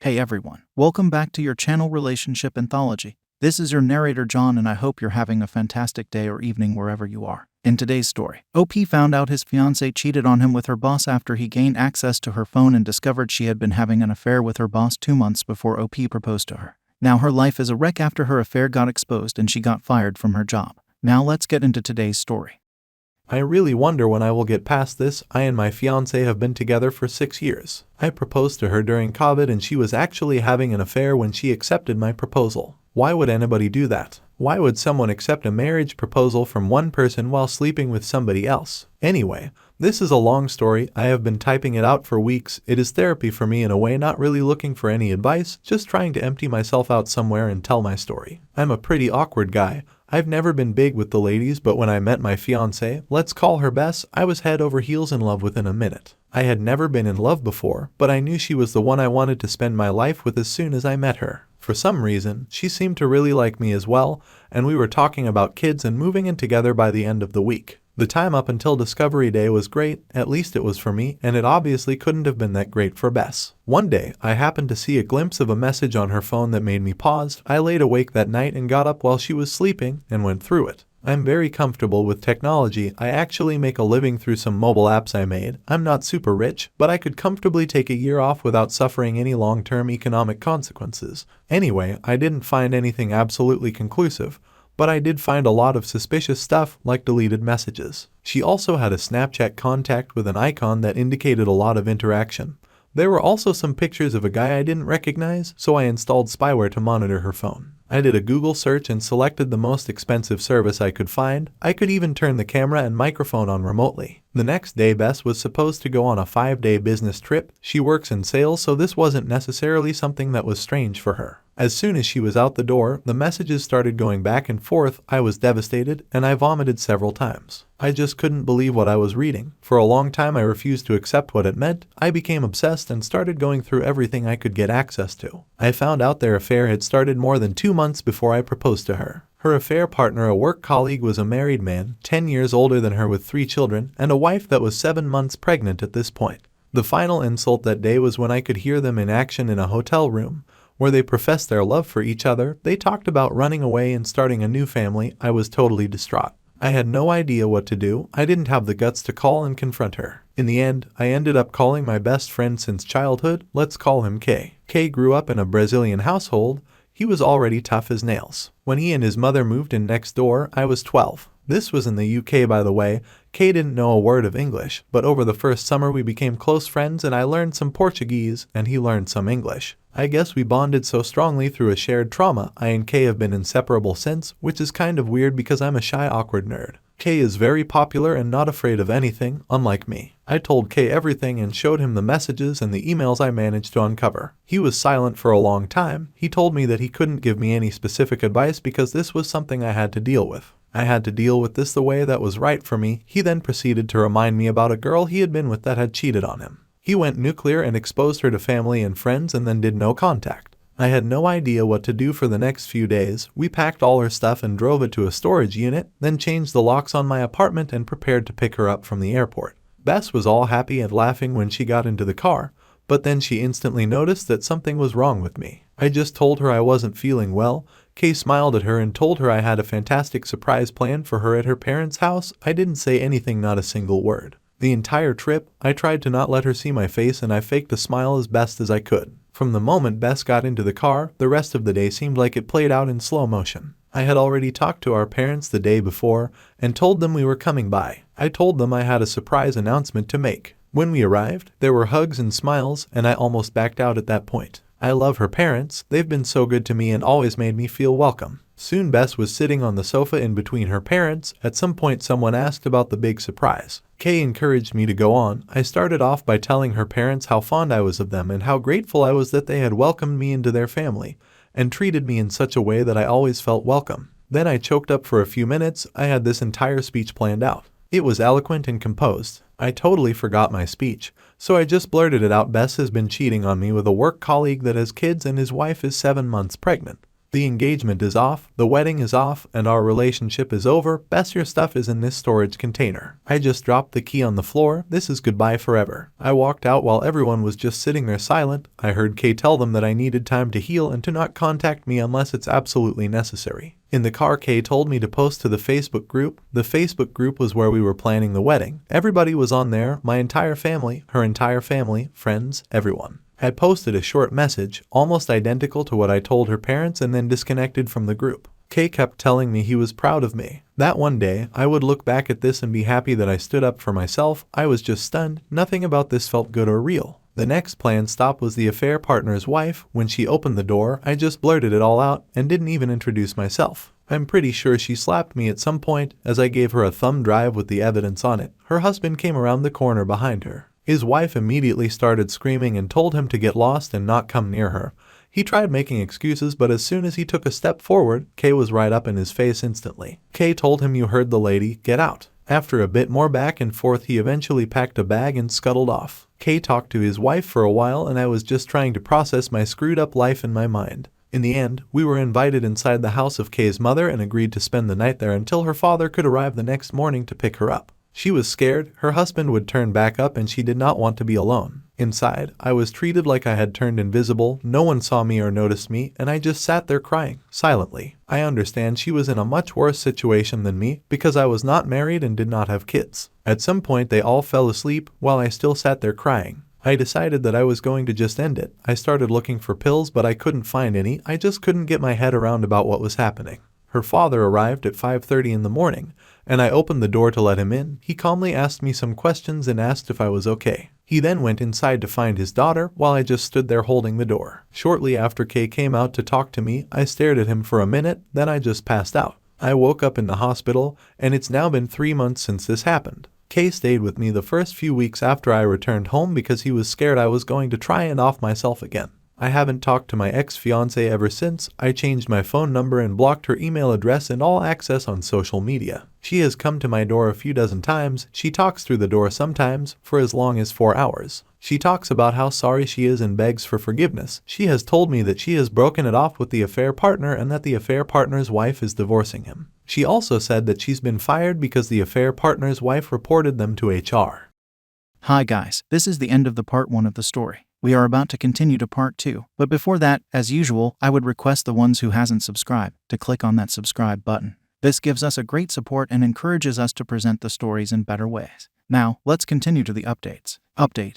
Hey everyone, welcome back to your channel Relationship Anthology. This is your narrator John, and I hope you're having a fantastic day or evening wherever you are. In today's story, OP found out his fiancée cheated on him with her boss after he gained access to her phone and discovered she had been having an affair with her boss 2 months before OP proposed to her. Now her life is a wreck after her affair got exposed and she got fired from her job. Now let's get into today's story. I really wonder when I will get past this. I and my fiancée have been together for 6 years. I proposed to her during COVID and she was actually having an affair when she accepted my proposal. Why would anybody do that? Why would someone accept a marriage proposal from one person while sleeping with somebody else? Anyway, this is a long story. I have been typing it out for weeks. It is therapy for me in a way, not really looking for any advice, just trying to empty myself out somewhere and tell my story. I'm a pretty awkward guy. I've never been big with the ladies, but when I met my fiancée, let's call her Bess, I was head over heels in love within a minute. I had never been in love before, but I knew she was the one I wanted to spend my life with as soon as I met her. For some reason, she seemed to really like me as well, and we were talking about kids and moving in together by the end of the week. The time up until Discovery Day was great, at least it was for me, and it obviously couldn't have been that great for Bess. One day, I happened to see a glimpse of a message on her phone that made me pause. I laid awake that night and got up while she was sleeping and went through it. I'm very comfortable with technology. I actually make a living through some mobile apps I made. I'm not super rich, but I could comfortably take a year off without suffering any long-term economic consequences. Anyway, I didn't find anything absolutely conclusive, but I did find a lot of suspicious stuff like deleted messages. She also had a Snapchat contact with an icon that indicated a lot of interaction. There were also some pictures of a guy I didn't recognize, so I installed spyware to monitor her phone. I did a Google search and selected the most expensive service I could find. I could even turn the camera and microphone on remotely. The next day, Bess was supposed to go on a 5-day business trip. She works in sales, so this wasn't necessarily something that was strange for her. As soon as she was out the door, the messages started going back and forth. I was devastated, and I vomited several times. I just couldn't believe what I was reading. For a long time I refused to accept what it meant. I became obsessed and started going through everything I could get access to. I found out their affair had started more than 2 months before I proposed to her. Her affair partner, a work colleague, was a married man, 10 years older than her with 3 children, and a wife that was 7 months pregnant at this point. The final insult that day was when I could hear them in action in a hotel room, where they professed their love for each other. They talked about running away and starting a new family. I was totally distraught. I had no idea what to do. I didn't have the guts to call and confront her. In the end, I ended up calling my best friend since childhood. Let's call him Kay. Kay grew up in a Brazilian household. He was already tough as nails. When he and his mother moved in next door, I was 12. This was in the UK, by the way. Kay didn't know a word of English, but over the first summer we became close friends and I learned some Portuguese and he learned some English. I guess we bonded so strongly through a shared trauma. I and Kay have been inseparable since, which is kind of weird because I'm a shy, awkward nerd. Kay is very popular and not afraid of anything, unlike me. I told Kay everything and showed him the messages and the emails I managed to uncover. He was silent for a long time. He told me that he couldn't give me any specific advice because this was something I had to deal with. I had to deal with this the way that was right for me. He then proceeded to remind me about a girl he had been with that had cheated on him. He went nuclear and exposed her to family and friends and then did no contact. I had no idea what to do for the next few days. We packed all her stuff and drove it to a storage unit, then changed the locks on my apartment and prepared to pick her up from the airport. Bess was all happy and laughing when she got into the car, but then she instantly noticed that something was wrong with me. I just told her I wasn't feeling well. Kay smiled at her and told her I had a fantastic surprise planned for her at her parents' house. I didn't say anything, not a single word. The entire trip, I tried to not let her see my face and I faked a smile as best as I could. From the moment Bess got into the car, the rest of the day seemed like it played out in slow motion. I had already talked to our parents the day before and told them we were coming by. I told them I had a surprise announcement to make. When we arrived, there were hugs and smiles and I almost backed out at that point. I love her parents. They've been so good to me and always made me feel welcome. Soon Bess was sitting on the sofa in between her parents. At some point someone asked about the big surprise. Kay encouraged me to go on. I started off by telling her parents how fond I was of them and how grateful I was that they had welcomed me into their family and treated me in such a way that I always felt welcome. Then I choked up for a few minutes. I had this entire speech planned out. It was eloquent and composed. I totally forgot my speech, so I just blurted it out. Bess has been cheating on me with a work colleague that has kids and his wife is 7 months pregnant. The engagement is off, the wedding is off, and our relationship is over. Best your stuff is in this storage container. I just dropped the key on the floor. This is goodbye forever. I walked out while everyone was just sitting there silent. I heard Kay tell them that I needed time to heal and to not contact me unless it's absolutely necessary. In the car, Kay told me to post to the Facebook group. The Facebook group was where we were planning the wedding. Everybody was on there, my entire family, her entire family, friends, everyone. I posted a short message, almost identical to what I told her parents, and then disconnected from the group. Kay kept telling me he was proud of me. That one day, I would look back at this and be happy that I stood up for myself. I was just stunned. Nothing about this felt good or real. The next planned stop was the affair partner's wife. When she opened the door, I just blurted it all out and didn't even introduce myself. I'm pretty sure she slapped me at some point as I gave her a thumb drive with the evidence on it. Her husband came around the corner behind her. His wife immediately started screaming and told him to get lost and not come near her. He tried making excuses, but as soon as he took a step forward, Kay was right up in his face instantly. Kay told him, "You heard the lady, get out." After a bit more back and forth, he eventually packed a bag and scuttled off. Kay talked to his wife for a while, and I was just trying to process my screwed up life in my mind. In the end, we were invited inside the house of Kay's mother and agreed to spend the night there until her father could arrive the next morning to pick her up. She was scared her husband would turn back up and she did not want to be alone. Inside, I was treated like I had turned invisible. No one saw me or noticed me, and I just sat there crying, silently. I understand she was in a much worse situation than me because I was not married and did not have kids. At some point they all fell asleep while I still sat there crying. I decided that I was going to just end it. I started looking for pills, but I couldn't find any. I just couldn't get my head around about what was happening. Her father arrived at 5:30 in the morning, and I opened the door to let him in. He calmly asked me some questions and asked if I was okay. He then went inside to find his daughter while I just stood there holding the door. Shortly after Kay came out to talk to me, I stared at him for a minute, then I just passed out. I woke up in the hospital, and it's now been 3 months since this happened. Kay stayed with me the first few weeks after I returned home because he was scared I was going to try and off myself again. I haven't talked to my ex-fiancée ever since. I changed my phone number and blocked her email address and all access on social media. She has come to my door a few dozen times. She talks through the door sometimes for as long as 4 hours. She talks about how sorry she is and begs for forgiveness. She has told me that she has broken it off with the affair partner and that the affair partner's wife is divorcing him. She also said that she's been fired because the affair partner's wife reported them to HR. Hi guys, this is the end of the part 1 of the story. We are about to continue to part 2, but before that, as usual, I would request the ones who hasn't subscribed to click on that subscribe button. This gives us a great support and encourages us to present the stories in better ways. Now, let's continue to the updates. Update.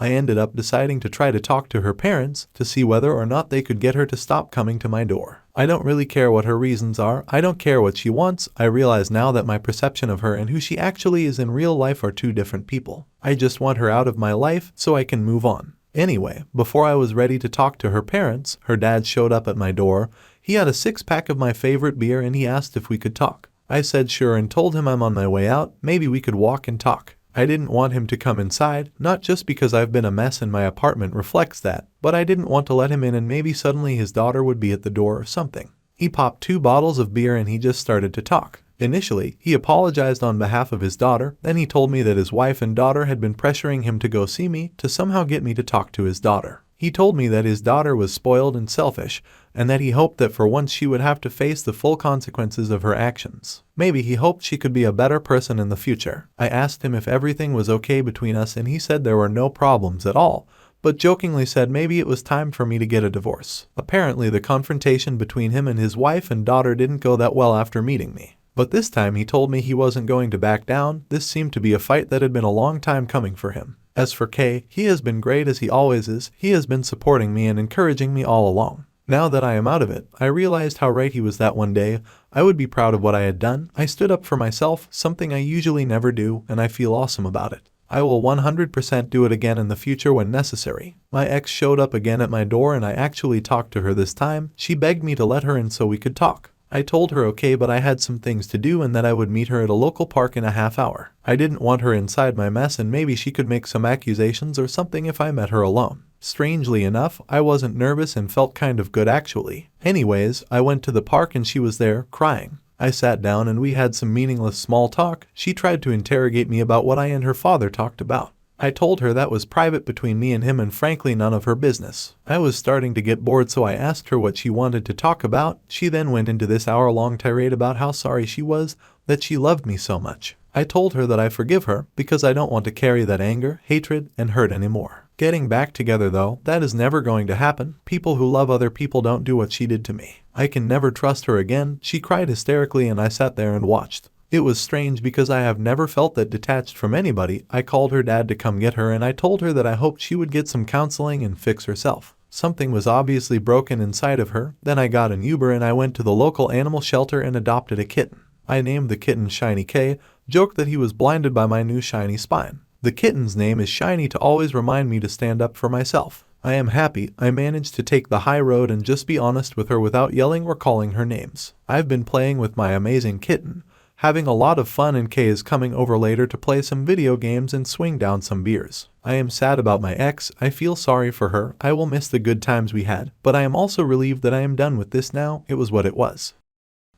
I ended up deciding to try to talk to her parents to see whether or not they could get her to stop coming to my door. I don't really care what her reasons are. I don't care what she wants. I realize now that my perception of her and who she actually is in real life are two different people. I just want her out of my life so I can move on. Anyway, before I was ready to talk to her parents, her dad showed up at my door. He had a 6-pack of my favorite beer and he asked if we could talk. I said sure and told him I'm on my way out. Maybe we could walk and talk. I didn't want him to come inside, not just because I've been a mess and my apartment reflects that, but I didn't want to let him in and maybe suddenly his daughter would be at the door or something. He popped 2 bottles of beer and he just started to talk. Initially, he apologized on behalf of his daughter, then he told me that his wife and daughter had been pressuring him to go see me to somehow get me to talk to his daughter. He told me that his daughter was spoiled and selfish, and that he hoped that for once she would have to face the full consequences of her actions. Maybe he hoped she could be a better person in the future. I asked him if everything was okay between us and he said there were no problems at all, but jokingly said maybe it was time for me to get a divorce. Apparently the confrontation between him and his wife and daughter didn't go that well after meeting me. But this time he told me he wasn't going to back down. This seemed to be a fight that had been a long time coming for him. As for Kay, he has been great as he always is. He has been supporting me and encouraging me all along. Now that I am out of it, I realized how right he was that one day. I would be proud of what I had done. I stood up for myself, something I usually never do, and I feel awesome about it. I will 100% do it again in the future when necessary. My ex showed up again at my door and I actually talked to her this time. She begged me to let her in so we could talk. I told her okay, but I had some things to do and that I would meet her at a local park in a half hour. I didn't want her inside my mess and maybe she could make some accusations or something if I met her alone. Strangely enough, I wasn't nervous and felt kind of good actually. Anyways, I went to the park and she was there, crying. I sat down and we had some meaningless small talk. She tried to interrogate me about what I and her father talked about. I told her that was private between me and him and frankly none of her business. I was starting to get bored, so I asked her what she wanted to talk about. She then went into this hour-long tirade about how sorry she was that she loved me so much. I told her that I forgive her because I don't want to carry that anger, hatred, and hurt anymore. Getting back together though, that is never going to happen. People who love other people don't do what she did to me. I can never trust her again. She cried hysterically and I sat there and watched. It was strange because I have never felt that detached from anybody. I called her dad to come get her and I told her that I hoped she would get some counseling and fix herself. Something was obviously broken inside of her. Then I got an Uber and I went to the local animal shelter and adopted a kitten. I named the kitten Shiny K, joked that he was blinded by my new shiny spine. The kitten's name is Shiny to always remind me to stand up for myself. I am happy I managed to take the high road and just be honest with her without yelling or calling her names. I've been playing with my amazing kitten, having a lot of fun, and Kay is coming over later to play some video games and swing down some beers. I am sad about my ex. I feel sorry for her. I will miss the good times we had, but I am also relieved that I am done with this now. It was what it was.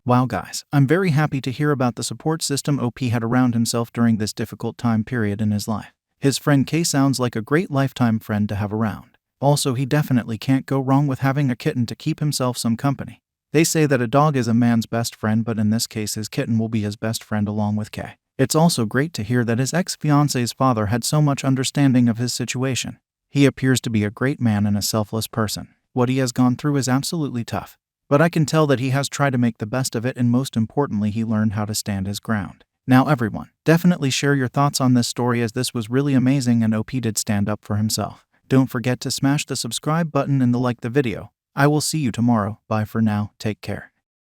Wow guys, I'm very happy to hear about the support system OP had around himself during this difficult time period in his life. His friend Kay sounds like a great lifetime friend to have around. Also, he definitely can't go wrong with having a kitten to keep himself some company. They say that a dog is a man's best friend, but in this case his kitten will be his best friend along with Kay. It's also great to hear that his ex-fiance's father had so much understanding of his situation. He appears to be a great man and a selfless person. What he has gone through is absolutely tough. But I can tell that he has tried to make the best of it, and most importantly he learned how to stand his ground. Now everyone, definitely share your thoughts on this story, as this was really amazing and OP did stand up for himself. Don't forget to smash the subscribe button and like the video. I will see you tomorrow. Bye for now. Take care.